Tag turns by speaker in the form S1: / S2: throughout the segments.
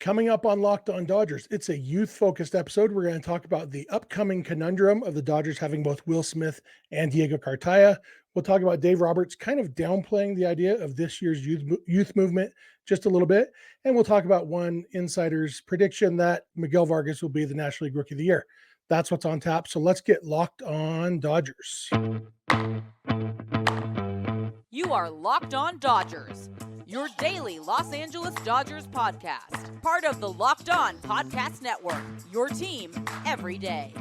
S1: Coming up on Locked On Dodgers, it's a youth-focused episode. We're going to talk about the upcoming conundrum of the Dodgers having both Will Smith and Diego Cartaya. We'll talk about Dave Roberts kind of downplaying the idea of this year's youth movement just a little bit. And we'll talk about one insider's prediction that Miguel Vargas will be the National League Rookie of the Year. That's what's on tap. So let's get Locked On Dodgers.
S2: You are Locked On Dodgers, your daily Los Angeles Dodgers podcast. Part of the Locked On Podcast Network, your team every day.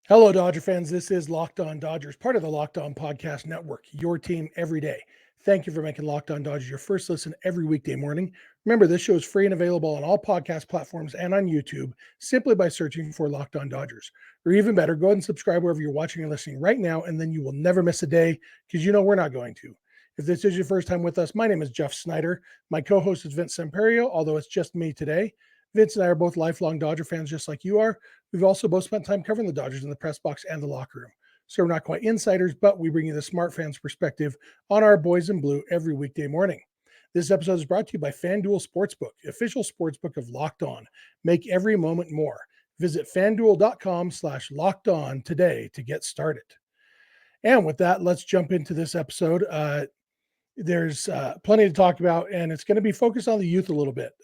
S1: Hello, Dodger fans. This is Locked On Dodgers, part of the Locked On Podcast Network, your team every day. Thank you for making Locked On Dodgers your first listen every weekday morning. Remember, this show is free and available on all podcast platforms and on YouTube simply by searching for Locked On Dodgers. Or even better, go ahead and subscribe wherever you're watching or listening right now, and then you will never miss a day because you know we're not going to. If this is your first time with us, my name is Jeff Snider. My co-host is Vince Samperio, although it's just me today. Vince and I are both lifelong Dodger fans just like you are. We've also both spent time covering the Dodgers in the press box and the locker room. So we're not quite insiders, but we bring you the smart fans perspective on our boys in blue every weekday morning. This episode is brought to you by FanDuel Sportsbook, official sportsbook of Locked On. Make every moment more. Visit FanDuel.com/LockedOn today to get started. And with that, let's jump into this episode. There's plenty to talk about, and it's going to be focused on the youth a little bit.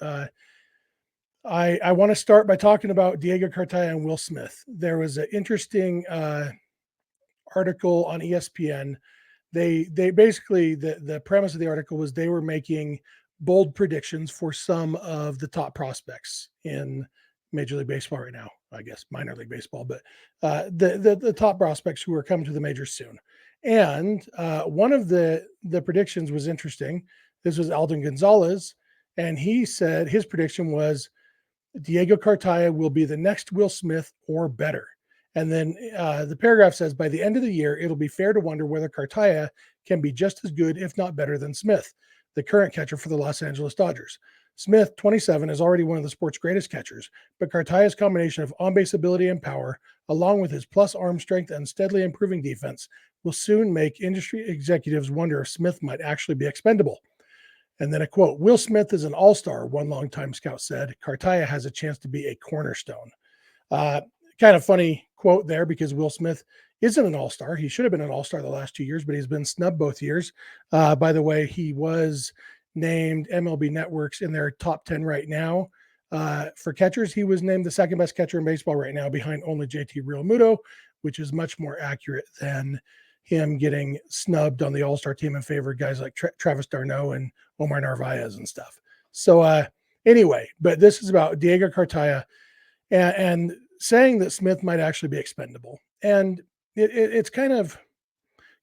S1: I want to start by talking about Diego Cartaya and Will Smith. There was an interesting article on ESPN. They basically, the premise of the article was they were making bold predictions for some of the top prospects in Major League Baseball right now. I guess minor league baseball, but the top prospects who are coming to the majors soon. And one of the predictions was interesting. This was Alden Gonzalez, and he said his prediction was Diego Cartaya will be the next Will Smith or better. And then the paragraph says, by the end of the year, it'll be fair to wonder whether Cartaya can be just as good, if not better, than Smith, the current catcher for the Los Angeles Dodgers. Smith, 27, is already one of the sport's greatest catchers, but Cartaya's combination of on-base ability and power, along with his plus arm strength and steadily improving defense, will soon make industry executives wonder if Smith might actually be expendable. And then a quote, Will Smith is an all-star, one longtime scout said. Cartaya has a chance to be a cornerstone. Kind of funny quote there because Will Smith isn't an all-star. He should have been an all-star the last 2 years, but he's been snubbed both years. By the way, he was named MLB Network's in their top 10 right now. For catchers, he was named the second best catcher in baseball right now behind only JT Realmuto, which is much more accurate than him getting snubbed on the all-star team in favor of guys like Travis d'Arnaud and Omar Narvaez and stuff. So anyway, but this is about Diego Cartaya and saying that Smith might actually be expendable. And it's kind of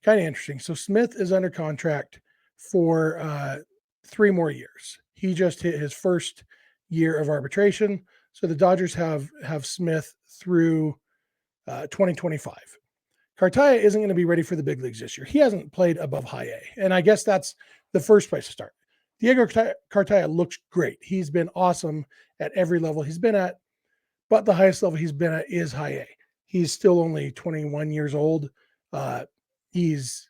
S1: interesting. So Smith is under contract for 3 more years. He just hit his first year of arbitration. So the Dodgers have Smith through 2025. Cartaya isn't going to be ready for the big leagues this year. He hasn't played above high A. And I guess that's the first place to start. Diego Cartaya looks great. He's been awesome at every level he's been at, but the highest level he's been at is high A. He's still only 21 years old. He's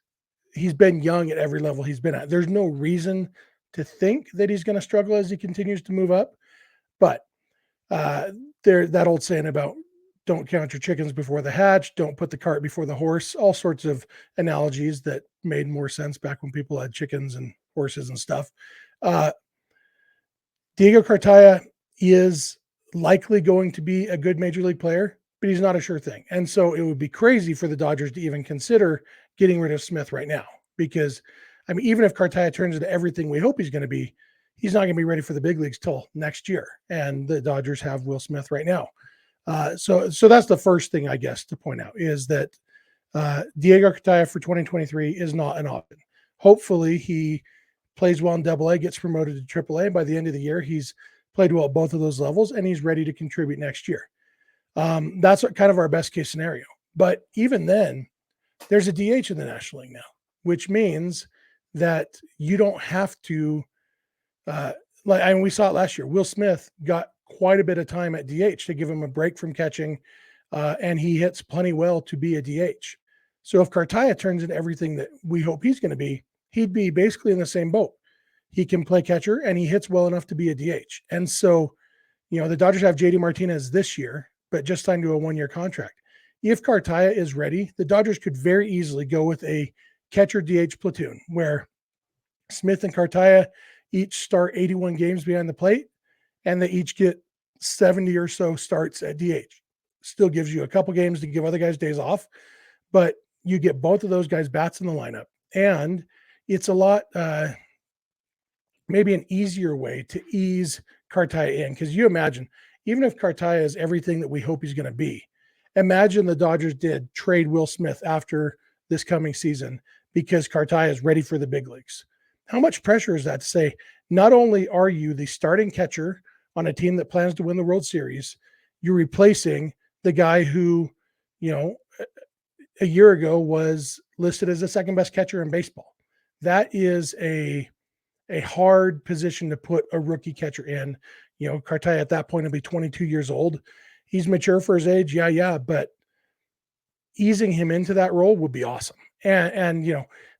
S1: been young at every level he's been at. There's no reason to think that he's going to struggle as he continues to move up. But that old saying about don't count your chickens before the hatch, don't put the cart before the horse, all sorts of analogies that made more sense back when people had chickens and horses and stuff. Diego Cartaya is likely going to be a good major league player, but he's not a sure thing. And so it would be crazy for the Dodgers to even consider getting rid of Smith right now, because I mean, even if Cartaya turns into everything we hope he's going to be, he's not going to be ready for the big leagues till next year. And the Dodgers have Will Smith right now. So that's the first thing, I guess, to point out is that Diego Cartaya for 2023 is not an option. Hopefully he plays well in AA, gets promoted to AAA. By the end of the year, he's played well at both of those levels, and he's ready to contribute next year. That's kind of our best case scenario. But even then, there's a DH in the National League now, which means that you don't have to, we saw it last year. Will Smith got quite a bit of time at DH to give him a break from catching and he hits plenty well to be a DH. So if Cartaya turns into everything that we hope he's going to be, he'd be basically in the same boat. He can play catcher and he hits well enough to be a DH. And so, the Dodgers have JD Martinez this year, but just signed to a 1-year contract. If Cartaya is ready, the Dodgers could very easily go with a catcher DH platoon where Smith and Cartaya each start 81 games behind the plate, and they each get 70 or so starts at DH. Still gives you a couple games to give other guys days off, but you get both of those guys bats in the lineup. And it's a lot, maybe an easier way to ease Cartaya in, because you imagine, even if Cartaya is everything that we hope he's going to be, imagine the Dodgers did trade Will Smith after this coming season because Cartaya is ready for the big leagues. How much pressure is that to say, not only are you the starting catcher on a team that plans to win the World Series, you're replacing the guy who, a year ago was listed as the second best catcher in baseball. That is a hard position to put a rookie catcher in. Cartaya at that point will be 22 years old. He's mature for his age. Yeah. But easing him into that role would be awesome. And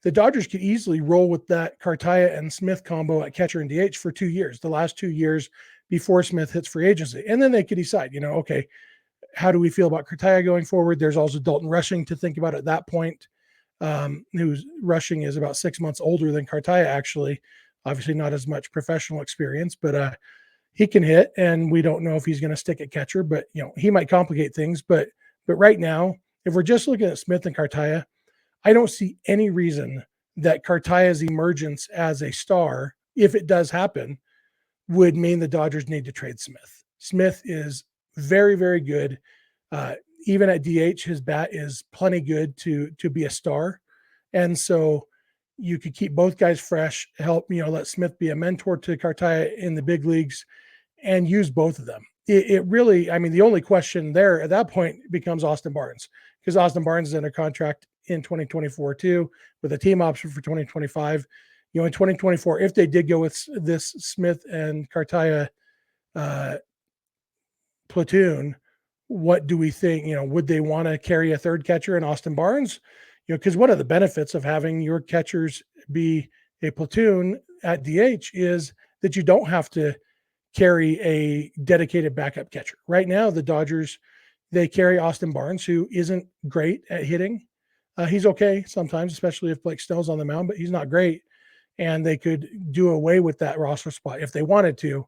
S1: the Dodgers could easily roll with that Cartaya and Smith combo at catcher and DH for 2 years, the last 2 years before Smith hits free agency. And then they could decide, okay, how do we feel about Cartaya going forward? There's also Dalton Rushing to think about at that point, who's Rushing is about 6 months older than Cartaya, actually. Obviously not as much professional experience, but he can hit, and we don't know if he's going to stick at catcher, but he might complicate things. But right now, if we're just looking at Smith and Cartaya, I don't see any reason that Cartaya's emergence as a star, if it does happen, would mean the Dodgers need to trade Smith. Smith is very, very good. Even at DH, his bat is plenty good to be a star. And so you could keep both guys fresh, help, let Smith be a mentor to Cartaya in the big leagues, and use both of them. It really, the only question there at that point becomes Austin Barnes, because Austin Barnes is under contract in 2024 too, with a team option for 2025. In 2024, if they did go with this Smith and Cartaya platoon, what do we think? Would they want to carry a third catcher in Austin Barnes? Because one of the benefits of having your catchers be a platoon at DH is that you don't have to carry a dedicated backup catcher. Right now, the Dodgers, they carry Austin Barnes, who isn't great at hitting. He's okay sometimes, especially if Blake Snell's on the mound, but he's not great. And they could do away with that roster spot if they wanted to.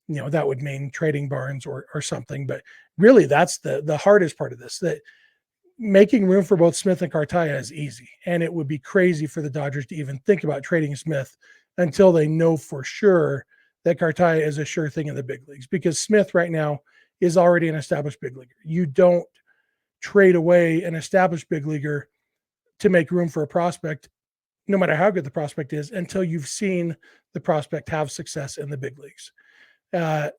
S1: That would mean trading Barnes or something. But really, that's the hardest part of this, that making room for both Smith and Cartaya is easy. And it would be crazy for the Dodgers to even think about trading Smith until they know for sure that Cartaya is a sure thing in the big leagues, because Smith right now is already an established big leaguer. You don't trade away an established big leaguer to make room for a prospect, no matter how good the prospect is, until you've seen the prospect have success in the big leagues.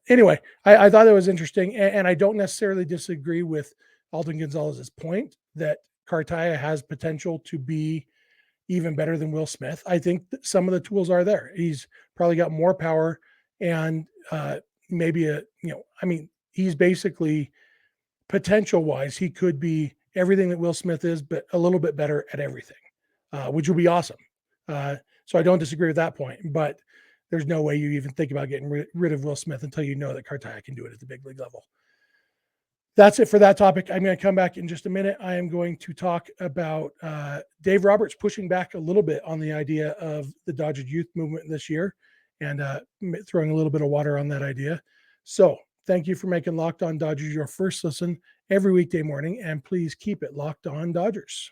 S1: Anyway, I thought that was interesting, and I don't necessarily disagree with Alden Gonzalez's point that Cartaya has potential to be even better than Will Smith. I think that some of the tools are there. He's probably got more power, and maybe he's basically, potential wise, he could be everything that Will Smith is, but a little bit better at everything, which would be awesome. So I don't disagree with that point, but there's no way you even think about getting rid of Will Smith until you know that Cartaya can do it at the big league level. That's it for that topic. I'm going to come back in just a minute. I am going to talk about Dave Roberts pushing back a little bit on the idea of the Dodgers youth movement this year, and throwing a little bit of water on that idea. So thank you for making Locked On Dodgers your first listen every weekday morning, and please keep it Locked On Dodgers.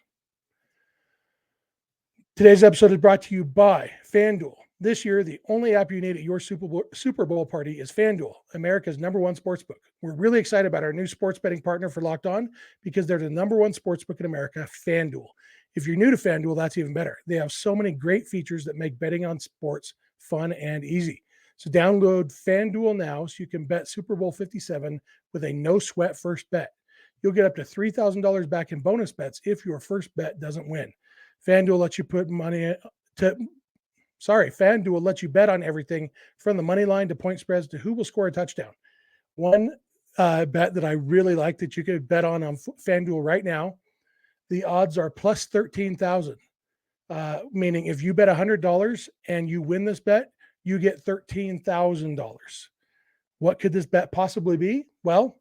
S1: Today's episode is brought to you by FanDuel. This year, the only app you need at your Super Bowl party is FanDuel, America's #1 sportsbook. We're really excited about our new sports betting partner for Locked On, because they're the #1 sportsbook in America, FanDuel. If you're new to FanDuel, that's even better. They have so many great features that make betting on sports fun and easy. So download FanDuel now so you can bet Super Bowl 57 with a no-sweat first bet. You'll get up to $3,000 back in bonus bets if your first bet doesn't win. FanDuel lets you bet on everything from the money line to point spreads to who will score a touchdown. One bet that I really like that you could bet on FanDuel right now. The odds are plus 13,000, meaning if you bet $100 and you win this bet, you get $13,000. What could this bet possibly be? Well,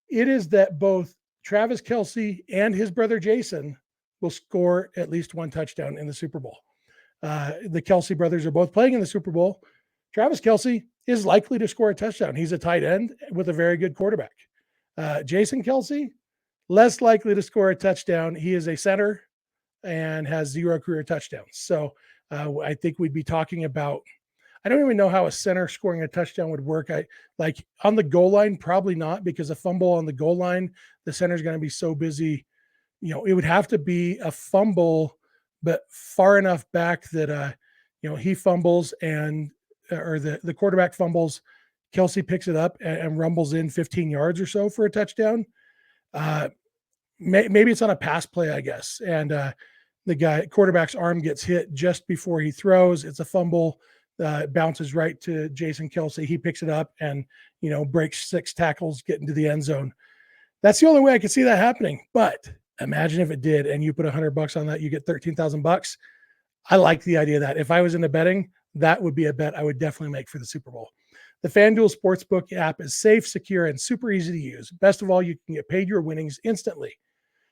S1: it is that both Travis Kelce and his brother Jason will score at least one touchdown in the Super Bowl. The Kelce brothers are both playing in the Super Bowl. Travis Kelce is likely to score a touchdown. He's a tight end with a very good quarterback. Jason Kelce, less likely to score a touchdown. He is a center and has 0 career touchdowns. So I think we'd be talking about, I don't even know how a center scoring a touchdown would work. I like on the goal line, probably not, because a fumble on the goal line, the center's going to be so busy. It would have to be a fumble, but far enough back that, he fumbles or the quarterback fumbles, Kelce picks it up and rumbles in 15 yards or so for a touchdown. Maybe it's on a pass play, I guess. And the quarterback's arm gets hit just before he throws. It's a fumble, bounces right to Jason Kelce. He picks it up and, breaks 6 tackles, getting to the end zone. That's the only way I could see that happening. But imagine if it did, and you put $100 on that, you get $13,000. I like the idea of that. If I was into betting, that would be a bet I would definitely make for the Super Bowl. The FanDuel Sportsbook app is safe, secure, and super easy to use. Best of all, you can get paid your winnings instantly.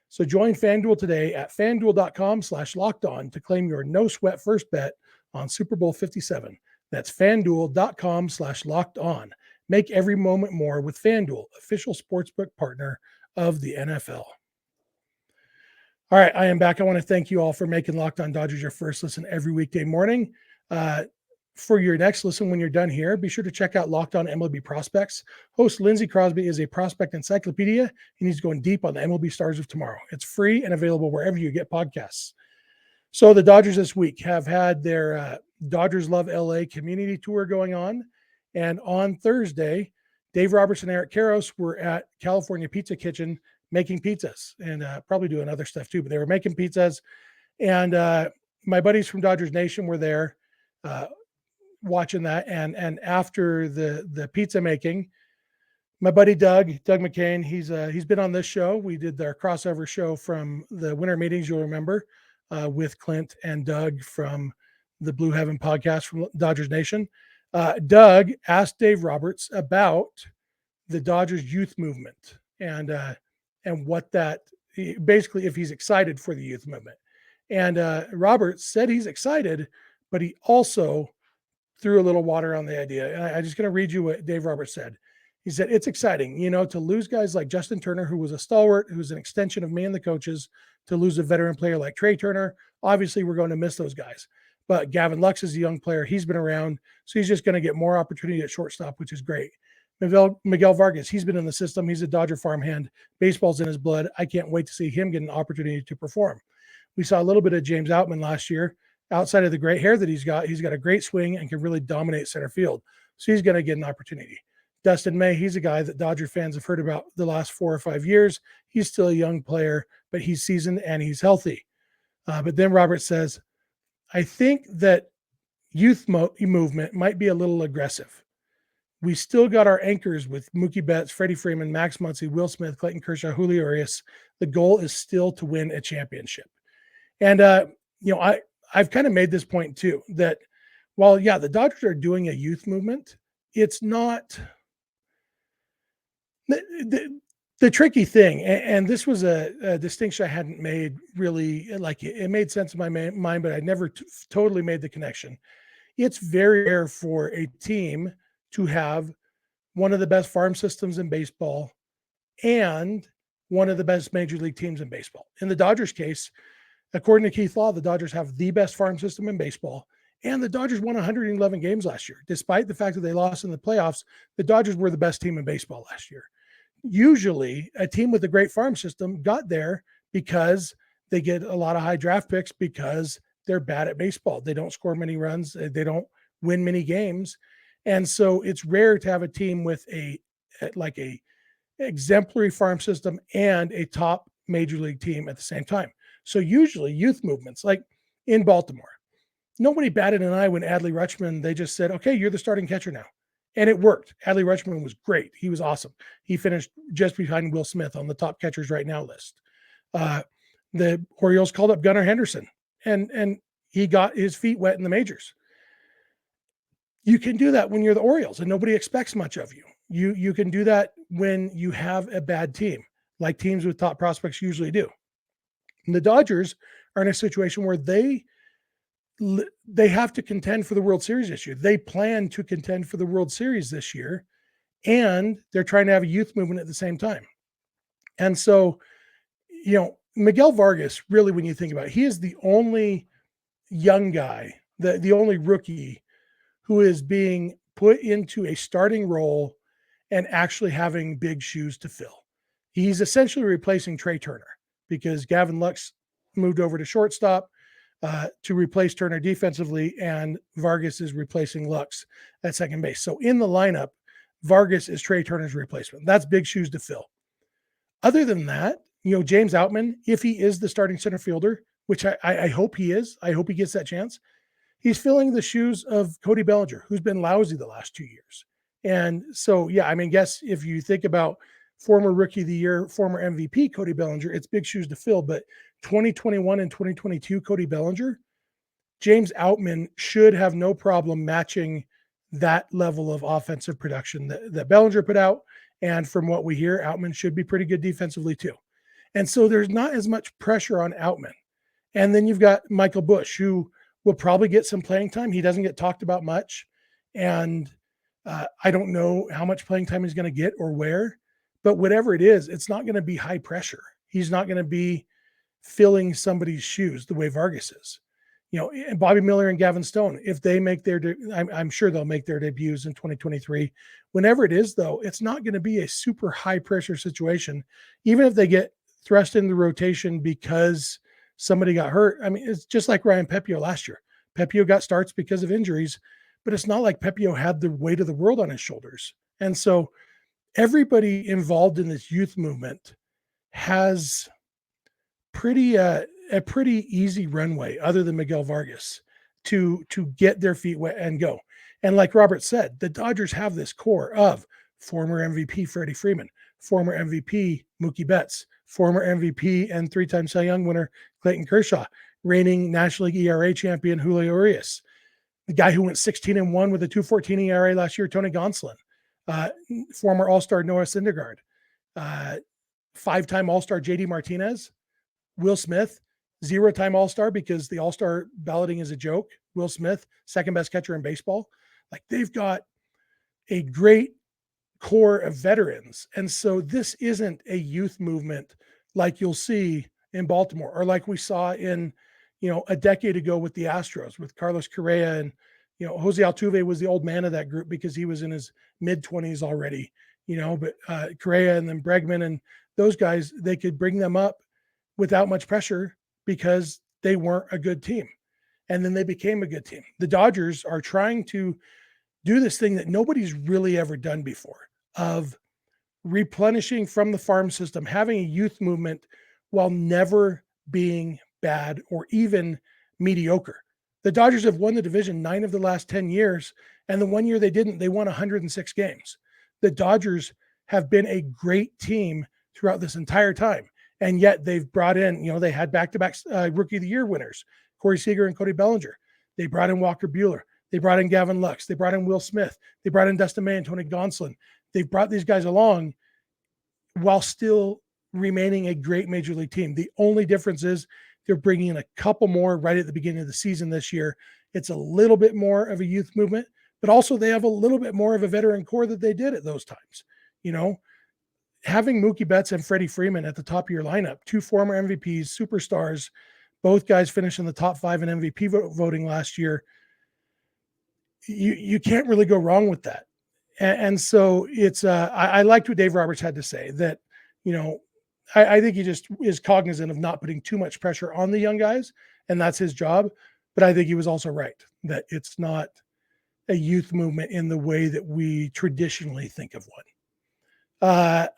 S1: So join FanDuel today at FanDuel.com/lockedon to claim your no-sweat first bet on Super Bowl 57. That's FanDuel.com/lockedon. Make every moment more with FanDuel, official sportsbook partner of the NFL. All right, I am back. I want to thank you all for making Locked On Dodgers your first listen every weekday morning. For your next listen, when you're done here, be sure to check out Locked On MLB Prospects. Host Lindsey Crosby is a prospect encyclopedia, and he's going deep on the MLB stars of tomorrow. It's free and available wherever you get podcasts. So the Dodgers this week have had their Dodgers Love LA community tour going on. And on Thursday, Dave Roberts and Eric Karros were at California Pizza Kitchen making pizzas and probably doing other stuff too, but they were making pizzas. And my buddies from Dodgers Nation were there watching that. And after the pizza making, my buddy Doug McCain, he's been on this show. We did our crossover show from the winter meetings, you'll remember, with Clint and Doug from the Blue Heaven podcast from Dodgers Nation. Doug asked Dave Roberts about the Dodgers youth movement and what that basically, if he's excited for the youth movement. And Roberts said he's excited, but he also threw a little water on the idea. And I'm just going to read you what Dave Roberts said. He said, it's exciting, to lose guys like Justin Turner, who was a stalwart, who's an extension of me and the coaches, to lose a veteran player like Trey Turner. Obviously, we're going to miss those guys. But Gavin Lux is a young player. He's been around, so he's just going to get more opportunity at shortstop, which is great. Miguel Vargas, he's been in the system. He's a Dodger farmhand. Baseball's in his blood. I can't wait to see him get an opportunity to perform. We saw a little bit of James Outman last year. Outside of the great hair that he's got a great swing and can really dominate center field. So he's going to get an opportunity. Dustin May, he's a guy that Dodger fans have heard about the last 4 or 5 years. He's still a young player, but he's seasoned and he's healthy. But then Robert says, I think that youth movement might be a little aggressive. We still got our anchors with Mookie Betts, Freddie Freeman, Max Muncy, Will Smith, Clayton Kershaw, Julio Urias. The goal is still to win a championship. And, I've kind of made this point too, that while, the Dodgers are doing a youth movement, it's not the tricky thing. And this was a distinction I hadn't made really, like it made sense in my mind, but I never totally made the connection. It's very rare for a team to have one of the best farm systems in baseball and one of the best major league teams in baseball. In the Dodgers case, according to Keith Law, the Dodgers have the best farm system in baseball, and the Dodgers won 111 games last year. Despite the fact that they lost in the playoffs, the Dodgers were the best team in baseball last year. Usually, a team with a great farm system got there because they get a lot of high draft picks because they're bad at baseball. They don't score many runs. They don't win many games. And so it's rare to have a team with a exemplary farm system and a top major league team at the same time. So usually youth movements, like in Baltimore, nobody batted an eye when Adley Rutschman, they just said, okay, you're the starting catcher now. And it worked. Adley Rutschman was great. He was awesome. He finished just behind Will Smith on the top catchers right now list. The Orioles called up Gunnar Henderson, and he got his feet wet in the majors. You can do that when you're the Orioles and nobody expects much of you. You can do that when you have a bad team, like teams with top prospects usually do. And the Dodgers are in a situation where they have to contend for the World Series this year. They plan to contend for the World Series this year, and they're trying to have a youth movement at the same time. And so, Miguel Vargas, really, when you think about it, he is the only young guy, the only rookie who is being put into a starting role and actually having big shoes to fill. He's essentially replacing Trey Turner because Gavin Lux moved over to shortstop to replace Turner defensively, and Vargas is replacing Lux at second base. So in the lineup, Vargas is Trey Turner's replacement. That's big shoes to fill. Other than that, James Outman, if he is the starting center fielder, which I hope he is, I hope he gets that chance, he's filling the shoes of Cody Bellinger, who's been lousy the last 2 years. And so, guess if you think about former Rookie of the Year, former MVP Cody Bellinger, it's big shoes to fill. But 2021 and 2022 Cody Bellinger, James Outman should have no problem matching that level of offensive production that Bellinger put out. And from what we hear, Outman should be pretty good defensively too. And so there's not as much pressure on Outman. And then you've got Michael Busch, who will probably get some playing time. He doesn't get talked about much. And I don't know how much playing time he's going to get or where, but whatever it is, it's not going to be high pressure. He's not going to be filling somebody's shoes the way Vargas is. And Bobby Miller and Gavin Stone, if they make I'm sure they'll make their debuts in 2023. Whenever it is, though, it's not going to be a super high pressure situation. Even if they get thrust into the rotation because somebody got hurt. I mean, it's just like Ryan Pepio last year. Pepio got starts because of injuries, but it's not like Pepio had the weight of the world on his shoulders. And so everybody involved in this youth movement has a pretty easy runway, other than Miguel Vargas, to get their feet wet and go. And like Robert said, the Dodgers have this core of former MVP Freddie Freeman, former MVP Mookie Betts, former MVP and three-time Cy Young winner Clayton Kershaw, reigning National League ERA champion Julio Urias, the guy who went 16-1 with a 2.14 ERA last year, Tony Gonsolin, former All-Star Noah Syndergaard, five-time All-Star JD Martinez, Will Smith, zero-time All-Star because the All-Star balloting is a joke. Will Smith, second best catcher in baseball. Like, they've got a great core of veterans. And so this isn't a youth movement like you'll see in Baltimore or like we saw in, a decade ago with the Astros with Carlos Correa and, Jose Altuve was the old man of that group because he was in his mid-20s already, but Correa and then Bregman and those guys, they could bring them up without much pressure because they weren't a good team. And then they became a good team. The Dodgers are trying to do this thing that nobody's really ever done before of replenishing from the farm system, having a youth movement while never being bad or even mediocre. The Dodgers have won the division 9 of the last 10 years. And the 1 year they didn't, they won 106 games. The Dodgers have been a great team throughout this entire time. And yet they've brought in, they had back-to-back Rookie of the Year winners, Corey Seager and Cody Bellinger. They brought in Walker Buehler. They brought in Gavin Lux. They brought in Will Smith. They brought in Dustin May and Tony Gonsolin. They've brought these guys along while still remaining a great major league team. The only difference is they're bringing in a couple more right at the beginning of the season this year. It's a little bit more of a youth movement, but also they have a little bit more of a veteran core that they did at those times. Having Mookie Betts and Freddie Freeman at the top of your lineup, two former MVPs, superstars, both guys finished in the top 5 in MVP voting last year. You can't really go wrong with that. And so it's, I liked what Dave Roberts had to say that, I think he just is cognizant of not putting too much pressure on the young guys, and that's his job. But I think he was also right that it's not a youth movement in the way that we traditionally think of one.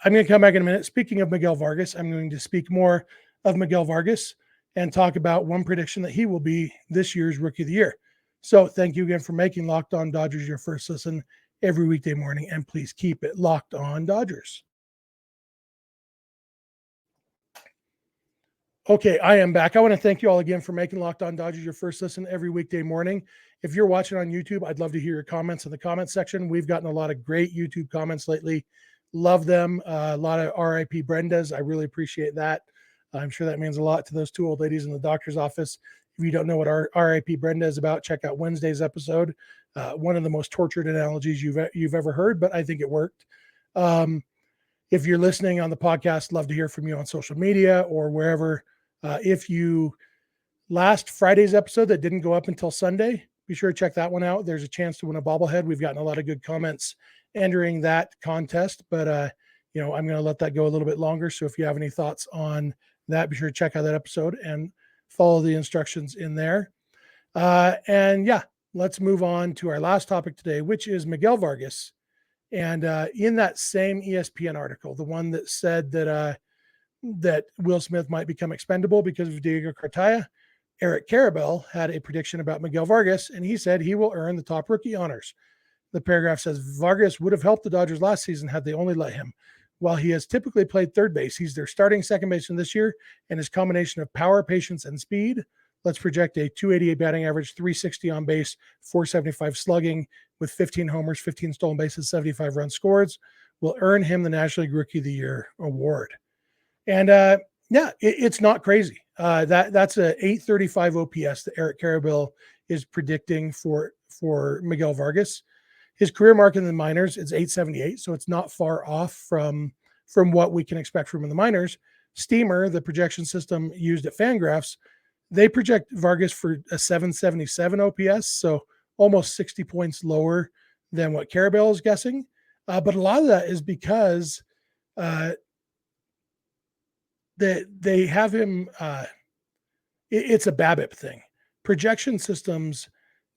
S1: I'm going to come back in a minute. Speaking of Miguel Vargas, I'm going to speak more of Miguel Vargas and talk about one prediction that he will be this year's Rookie of the Year. So thank you again for making Locked On Dodgers your first listen every weekday morning. And please keep it locked on Dodgers. Okay, I am back. I want to thank you all again for making Locked On Dodgers your first listen every weekday morning. If you're watching on YouTube, I'd love to hear your comments in the comment section. We've gotten a lot of great YouTube comments lately. Love them. A lot of RIP Brendas. I really appreciate that. I'm sure that means a lot to those two old ladies in the doctor's office. If you don't know what our RIP Brenda is about, check out Wednesday's episode. One of the most tortured analogies you've ever heard, but I think it worked. If you're listening on the podcast, love to hear from you on social media or wherever. If you last Friday's episode that didn't go up until Sunday, be sure to check that one out. There's a chance to win a bobblehead. We've gotten a lot of good comments entering that contest, but I'm going to let that go a little bit longer. So if you have any thoughts on that, be sure to check out that episode and follow the instructions in there. Let's move on to our last topic today, which is Miguel Vargas. And in that same ESPN article, the one that said that Will Smith might become expendable because of Diego Cartaya, Eric Carabell had a prediction about Miguel Vargas, and he said he will earn the top rookie honors. The paragraph says Vargas would have helped the Dodgers last season had they only let him. While he has typically played third base, he's their starting second baseman this year, and his combination of power, patience, and speed, let's project a 288 batting average, 360 on base, 475 slugging with 15 homers, 15 stolen bases, 75 runs scored, will earn him the National League Rookie of the Year award. And it's not crazy. That's a 835 OPS that Eric Carabell is predicting for Miguel Vargas. His career mark in the minors is 878, so it's not far off from what we can expect from in the minors. Steamer, the projection system used at Fangraphs, they project Vargas for a 777 OPS, so almost 60 points lower than what Carabell is guessing. But a lot of that is because they have him. It's a BABIP thing. Projection systems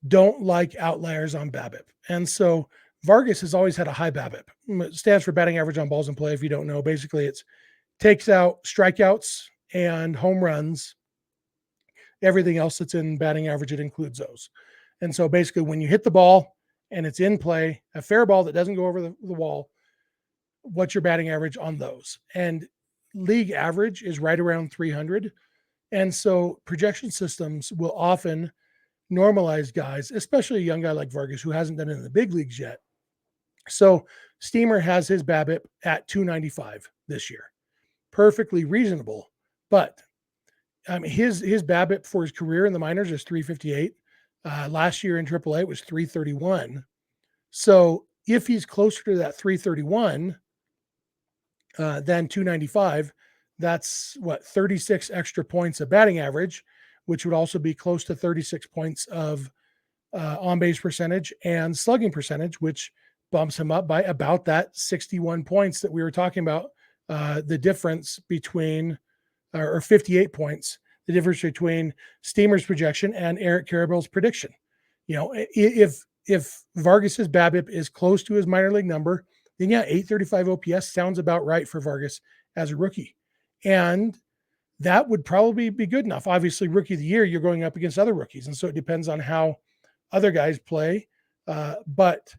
S1: don't like outliers on BABIP, and so Vargas has always had a high BABIP. It stands for batting average on balls in play. If you don't know, basically it's takes out strikeouts and home runs. Everything else that's in batting average, it includes those. And so basically when you hit the ball and it's in play, a fair ball that doesn't go over the wall, what's your batting average on those? And league average is right around 300. And so projection systems will often normalize guys, especially a young guy like Vargas who hasn't done it in the big leagues yet. So Steamer has his BABIP at 295 this year. Perfectly reasonable, but his BABIP for his career in the minors is 358. Last year in AAA it was 331. So if he's closer to that 331 than 295, that's 36 extra points of batting average, which would also be close to 36 points of on-base percentage and slugging percentage, which bumps him up by about that 61 points that we were talking about. The difference between, or 58 points, the difference between Steamer's projection and Eric Carabell's prediction. If Vargas's BABIP is close to his minor league number, then 835 OPS sounds about right for Vargas as a rookie. And that would probably be good enough. Obviously, rookie of the year, you're going up against other rookies. And so it depends on how other guys play. But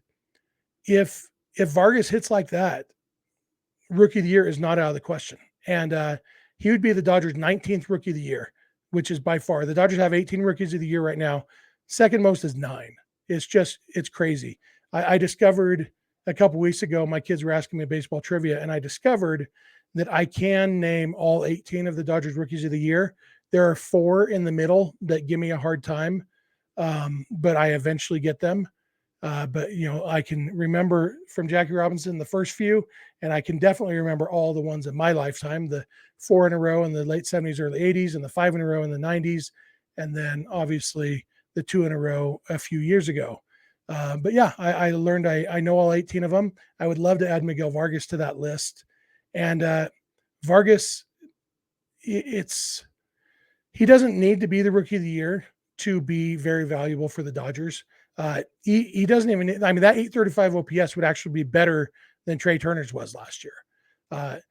S1: if Vargas hits like that, rookie of the year is not out of the question. And he would be the Dodgers' 19th rookie of the year, which is by far. The Dodgers have 18 rookies of the year right now. Second most is 9. It's crazy. I discovered a couple weeks ago, my kids were asking me baseball trivia, and I discovered that I can name all 18 of the Dodgers rookies of the year. There are 4 in the middle that give me a hard time, but I eventually get them. But I can remember from Jackie Robinson the first few, and I can definitely remember all the ones in my lifetime, the 4 in a row in the late 70s, early 80s, and the 5 in a row in the 90s, and then obviously the 2 in a row a few years ago. I learned I know all 18 of them. I would love to add Miguel Vargas to that list. And Vargas, he doesn't need to be the rookie of the year to be very valuable for the Dodgers. He doesn't even, that 835 OPS would actually be better than Trey Turner's was last year.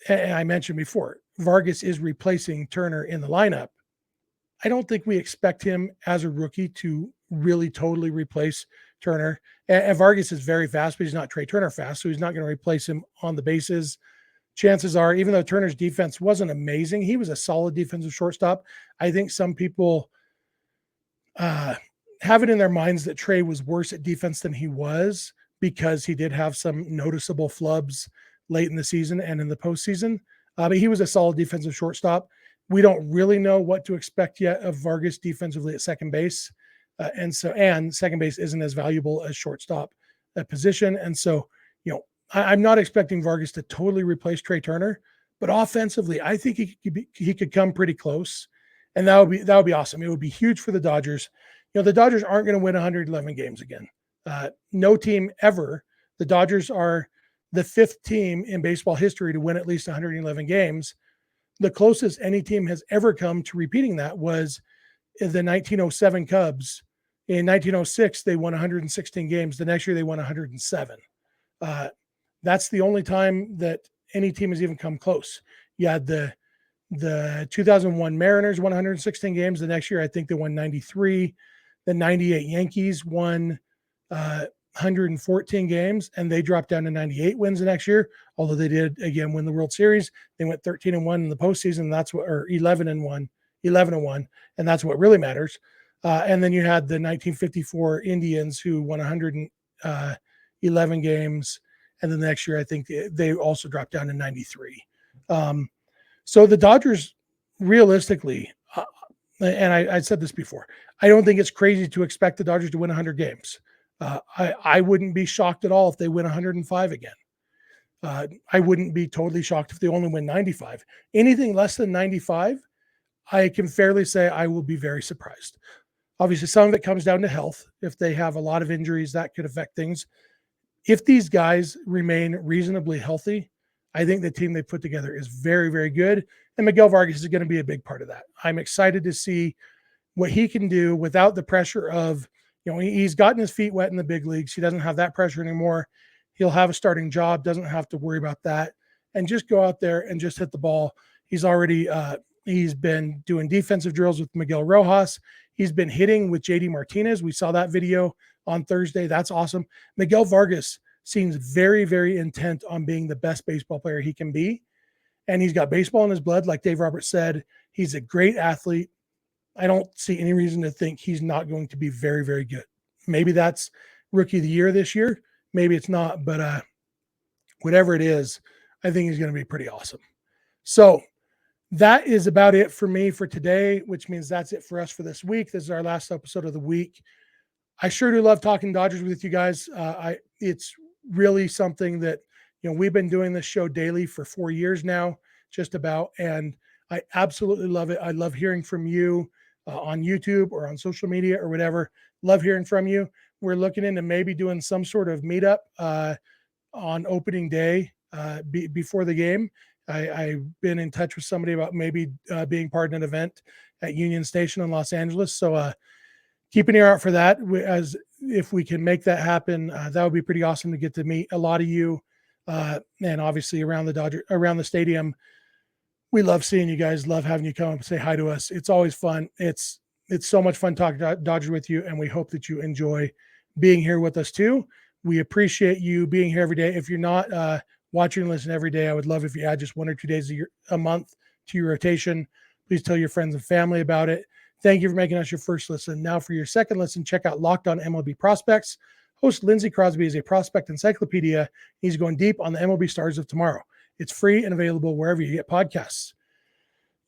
S1: And I mentioned before, Vargas is replacing Turner in the lineup. I don't think we expect him as a rookie to really totally replace Turner. And Vargas is very fast, but he's not Trey Turner fast, so he's not going to replace him on the bases. Chances are, even though Turner's defense wasn't amazing, he was a solid defensive shortstop. I think some people have it in their minds that Trey was worse at defense than he was because he did have some noticeable flubs late in the season and in the postseason. But he was a solid defensive shortstop. We don't really know what to expect yet of Vargas defensively at second base. And second base isn't as valuable as shortstop position. And so, I'm not expecting Vargas to totally replace Trey Turner, but offensively, I think he could come pretty close, and that would be awesome. It would be huge for the Dodgers. The Dodgers aren't going to win 111 games again. No team ever. The Dodgers are the 5th team in baseball history to win at least 111 games. The closest any team has ever come to repeating that was the 1907 Cubs. In 1906, they won 116 games. The next year, they won 107. That's the only time that any team has even come close. You had the 2001 Mariners won 116 games. The next year, I think they won 93. The 98 Yankees won 114 games, and they dropped down to 98 wins the next year. Although they did again win the World Series, they went 13-1 in the postseason. Or 11-1, and that's what really matters. And then you had the 1954 Indians who won 111 games. And then the next year, I think they also dropped down to 93. So the Dodgers, realistically, and I said this before, I don't think it's crazy to expect the Dodgers to win 100 games. I wouldn't be shocked at all if they win 105 again. I wouldn't be totally shocked if they only win 95. Anything less than 95, I can fairly say I will be very surprised. Obviously, some of it comes down to health. If they have a lot of injuries, that could affect things. If these guys remain reasonably healthy, I think the team they put together is very, very good. And Miguel Vargas is going to be a big part of that. I'm excited to see what he can do without the pressure of, he's gotten his feet wet in the big leagues. He doesn't have that pressure anymore. He'll have a starting job, doesn't have to worry about that, and just go out there and just hit the ball. He's already, he's been doing defensive drills with Miguel Rojas. He's been hitting with JD Martinez. We saw that video on Thursday. That's awesome. Miguel Vargas seems very, very intent on being the best baseball player he can be. And he's got baseball in his blood. Like Dave Roberts said, he's a great athlete. I don't see any reason to think he's not going to be very, very good. Maybe that's rookie of the year this year. Maybe it's not, but whatever it is, I think he's going to be pretty awesome. So that is about it for me for today, which means that's it for us for this week. This is our last episode of the week. I sure do love talking Dodgers with you guys. It's really something that, we've been doing this show daily for 4 years now, just about, and I absolutely love it. I love hearing from you on YouTube or on social media or whatever. Love hearing from you. We're looking into maybe doing some sort of meetup on opening day before the game. I've been in touch with somebody about maybe being part of an event at Union Station in Los Angeles. So keep an ear out for that. As if we can make that happen, that would be pretty awesome to get to meet a lot of you. And obviously around the stadium, we love seeing you guys, love having you come up and say hi to us. It's always fun. It's so much fun talking Dodgers with you. And we hope that you enjoy being here with us too. We appreciate you being here every day. If you're not watching and listening every day, I would love if you add just 1 or 2 days a month to your rotation. Please tell your friends and family about it. Thank you for making us your first listen. Now for your second listen, check out Locked On MLB Prospects. Host Lindsey Crosby is a prospect encyclopedia. He's going deep on the MLB stars of tomorrow. It's free and available wherever you get podcasts.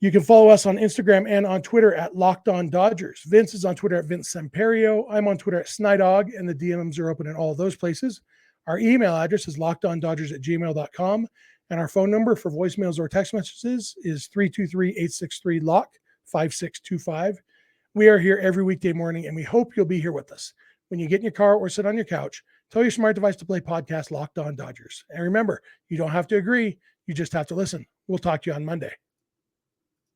S1: You can follow us on Instagram and on Twitter at Locked On Dodgers. Vince is on Twitter at Vince Samperio. I'm on Twitter at Snydog, and the DMs are open in all of those places. Our email address is lockedondodgers@gmail.com, and our phone number for voicemails or text messages is 323-863-LOCK-5625. We are here every weekday morning, and we hope you'll be here with us. When you get in your car or sit on your couch, tell your smart device to play podcast Locked On Dodgers. And remember, you don't have to agree. You just have to listen. We'll talk to you on Monday.